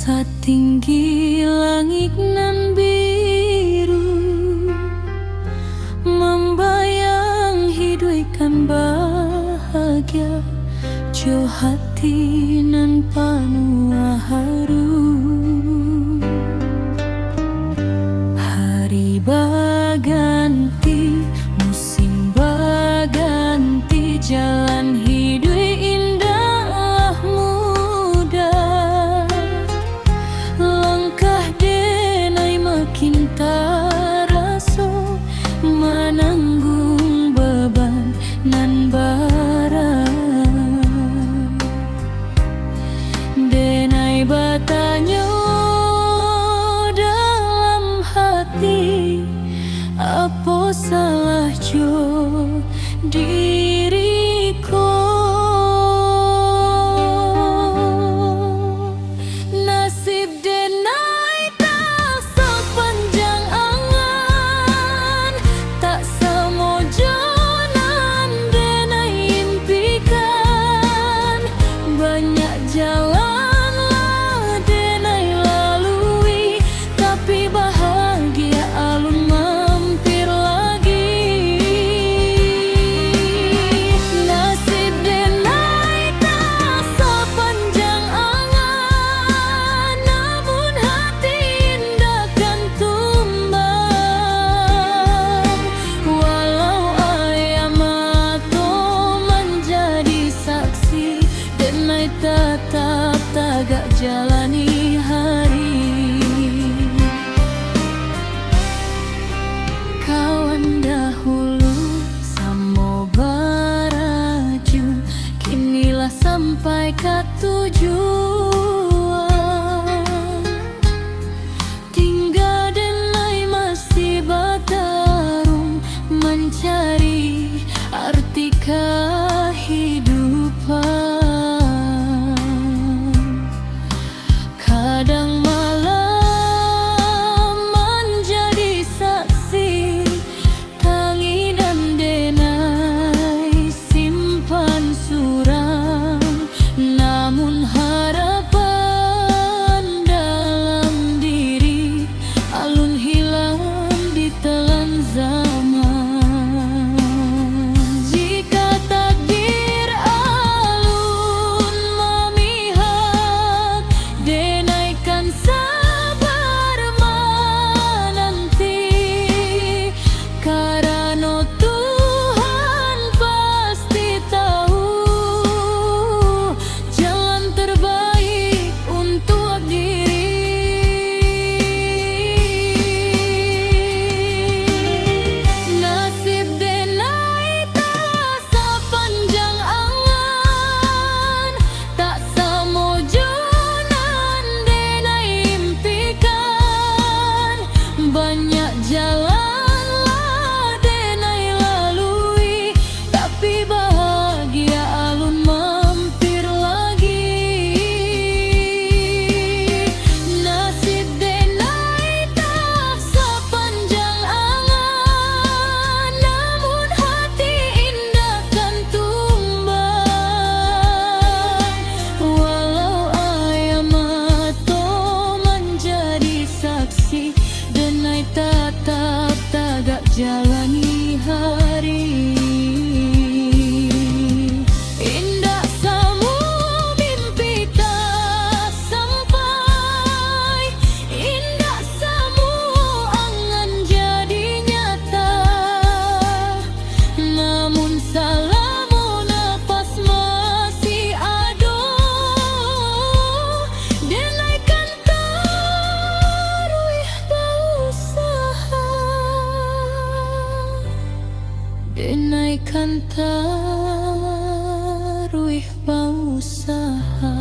Satinggi langit nan biru, membayang hidupkan bahagia, jo hati nan penuh haru. Hari baganti, musim baganti, jalan hidup indah muda. Langkah denai makin taraso, menanggung beban nan bara. Denai batanya dalam hati, apa salah jo diriku. Nasib denai tak sepanjang angan, tak semojo nan denai impikan. Banyak jalan lah denai lalui, tapi bahagia alun mampir lagi. Nasib denai tak sepanjang angan, namun hati indahkan tumbang. Walau ayam atau menjadi saksi, denai tetap tagak jalani hari. Kawan dahulu samo baraju, kinilah sampai ke tujuan. Tinggal denai masih bertarung, mencari arti kehidupan. Kadang malam menjadi saksi, tangi dan denai simpan suram. Namun harapan dalam diri alun hilang ditelan zaman. Jika takdir alun memihak, denaikan sabar menanti. Karena Tuhan pasti tahu jalan terbaik untuk diri. Nasib denai tak sepanjang angan, tak semojo nan denai impikan. Banyak jalan lah denai lalui, tapi bahagia alun mampir lagi. Nasib denai tak sepanjang angan, namun hati indahkan tumbang. Walau ayam atau menjadi saksi, denai tetap tagak jalani hari. Indah samu mimpi tak sampai, indah samu angan jadi nyata. Namun salamu nafas masih ada, denaikan taruh berusaha. Denaikan taruh berusaha.